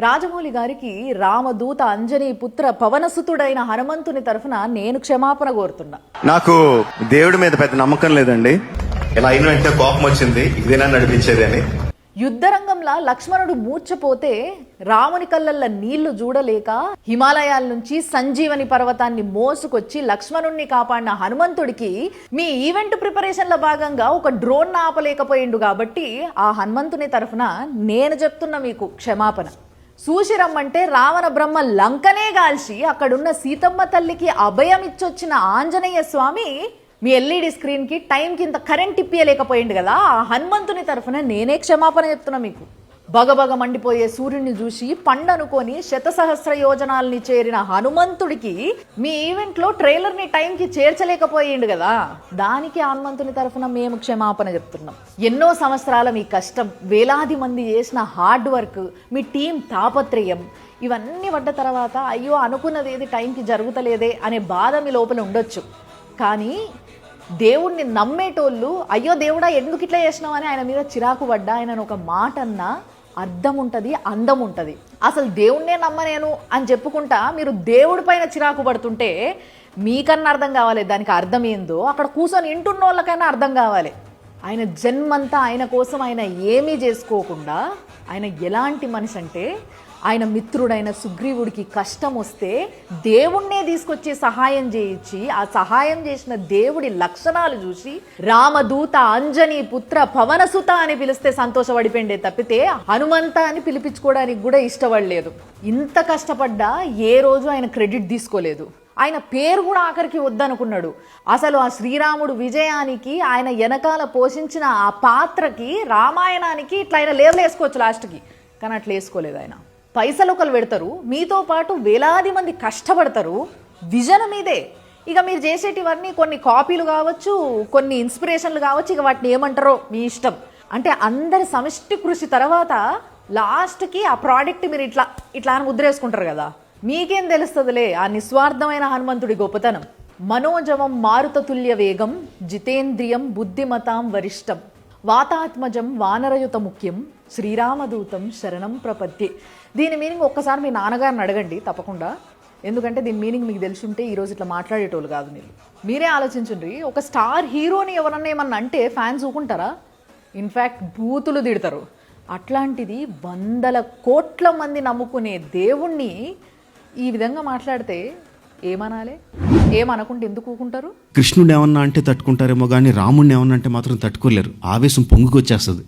రాజమౌళి గారికి రామదూత అంజనీ పుత్ర పవనసుతుడైన హనుమంతుని తరఫున నేను క్షమాపణ కోరుతున్నా. నాకు దేవుడి మీద పెద్ద నమ్మకం లేదండి. ఇలా అయిన వెంటనే కోపం వచ్చింది, ఇదేనా నడిపించేది అని. యుద్ధరంగంలో లక్ష్మణుడు మూర్ఛపోతే రాముని కళ్ళల్లో నీళ్లు చూడలేక హిమాలయాల నుంచి సంజీవని పర్వతాన్ని మోసుకొచ్చి లక్ష్మణుణ్ణి కాపాడిన హనుమంతుడికి మీ ఈవెంట్ ప్రిపరేషన్ల భాగంగా ఒక డ్రోన్ ఆపలేకపోయిండు. కాబట్టి ఆ హనుమంతుని తరఫున నేను చెప్తున్నా మీకు క్షమాపణ. చూసి రమ్మంటే రావణ బ్రహ్మ లంకనే గాల్చి అక్కడున్న సీతమ్మ తల్లికి అభయం ఇచ్చొచ్చిన ఆంజనేయ స్వామి మీ ఎల్ఈడి స్క్రీన్ కి టైం కింద కరెంట్ ఇప్పియలేకపోయింది కదా. ఆ హనుమంతుని తరఫున నేనే క్షమాపణ చెప్తున్నా మీకు. బగబగ మండిపోయే సూర్యుడిని చూసి పండనుకొని శతసహస్ర యోజనాల్ని చేరిన హనుమంతుడికి మీ ఈవెంట్ లో ట్రైలర్ ని టైం కి చేర్చలేకపోయిండు కదా. దానికి హనుమంతుని తరఫున మేము క్షమాపణ చెప్తున్నాం. ఎన్నో సంవత్సరాల మీ కష్టం, వేలాది మంది చేసిన హార్డ్ వర్క్, మీ టీం తాపత్రయం ఇవన్నీ పడ్డ తర్వాత అయ్యో అనుకున్నది ఏది టైంకి జరుగుతలేదే అనే బాధ మీ లోపల ఉండొచ్చు. కానీ దేవుణ్ణి నమ్మేటోళ్ళు అయ్యో దేవుడా ఎందుకు ఇట్లా చేసినావు అని ఆయన మీద చిరాకు పడ్డా ఆయన ఒక మాట అన్నా అర్థం ఉంటుంది, అందం ఉంటుంది. అసలు దేవుణ్ణే నమ్మనేను అని చెప్పుకుంటా మీరు దేవుడి పైన చిరాకు పడుతుంటే మీకన్నా అర్థం కావాలి దానికి అర్థం ఏందో. అక్కడ కూర్చొని ఇంటున్న వాళ్ళకైనా అర్థం కావాలి. ఆయన జన్మంతా ఆయన కోసం ఆయన ఏమీ చేసుకోకుండా ఆయన ఎలాంటి మనిషి అంటే ఆయన మిత్రుడైన సుగ్రీవుడికి కష్టం వస్తే దేవుణ్ణే తీసుకొచ్చి సహాయం చేయించి ఆ సహాయం చేసిన దేవుడి లక్షణాలు చూసి రామదూత అంజనీ పుత్ర పవనసుత అని పిలిస్తే సంతోషపడిపోయిండే తప్పితే హనుమంత అని పిలిపించుకోవడానికి కూడా ఇష్టపడలేదు. ఇంత కష్టపడ్డా ఏ రోజు ఆయన క్రెడిట్ తీసుకోలేదు. ఆయన పేరు కూడా ఆఖరికి వద్దనుకున్నాడు. అసలు ఆ శ్రీరాముడు విజయానికి ఆయన వెనకాల పోషించిన ఆ పాత్రకి రామాయణానికి ఇట్లా ఆయన లేవలు వేసుకోవచ్చు లాస్ట్కి, కానీ అట్లా వేసుకోలేదు. ఆయన పైసలు ఒకరు పెడతారు, మీతో పాటు వేలాది మంది కష్టపడతారు విజన్ మీదే. ఇక మీరు చేసేటివన్నీ కొన్ని కాపీలు కావచ్చు, కొన్ని ఇన్స్పిరేషన్లు కావచ్చు, ఇక వాటిని ఏమంటారో మీ ఇష్టం. అంటే అందరి సమిష్టి కృషి తర్వాత లాస్ట్కి ఆ ప్రోడక్ట్ మీరు ఇట్లా ఇట్లా అని ముద్రేసుకుంటారు కదా. మీకేం తెలుస్తుందిలే ఆ నిస్వార్థమైన హనుమంతుడి గొప్పతనం. మనోజవం మారుతతుల్య వేగం జితేంద్రియం బుద్ధిమతాం వరిష్టం వాతాత్మజం వానరయుత ముఖ్యం శ్రీరామదూతం శరణం ప్రపద్యే. దీని మీనింగ్ ఒక్కసారి మీ నాన్నగారిని అడగండి తప్పకుండా. ఎందుకంటే దీని మీనింగ్ మీకు తెలిసి ఉంటే ఈరోజు ఇట్లా మాట్లాడేటోళ్ళు కాదు. మీరే ఆలోచించండి. ఒక స్టార్ హీరోని ఎవరన్నా ఏమన్నా అంటే ఫ్యాన్స్ ఊకుంటారా? ఇన్ఫ్యాక్ట్ బూతులు తిడతారు. అట్లాంటిది వందల కోట్ల మంది నమ్ముకునే దేవుణ్ణి ఈ విధంగా మాట్లాడితే ఏమనాలి? ఏమనకుండా ఎందుకు ఊకుంటారు? కృష్ణుడు ఏమన్నా అంటే తట్టుకుంటారేమో కానీ రాముడిని ఏమన్నా అంటే మాత్రం తట్టుకోలేరు. ఆవేశం పొంగుకొచ్చేస్తుంది.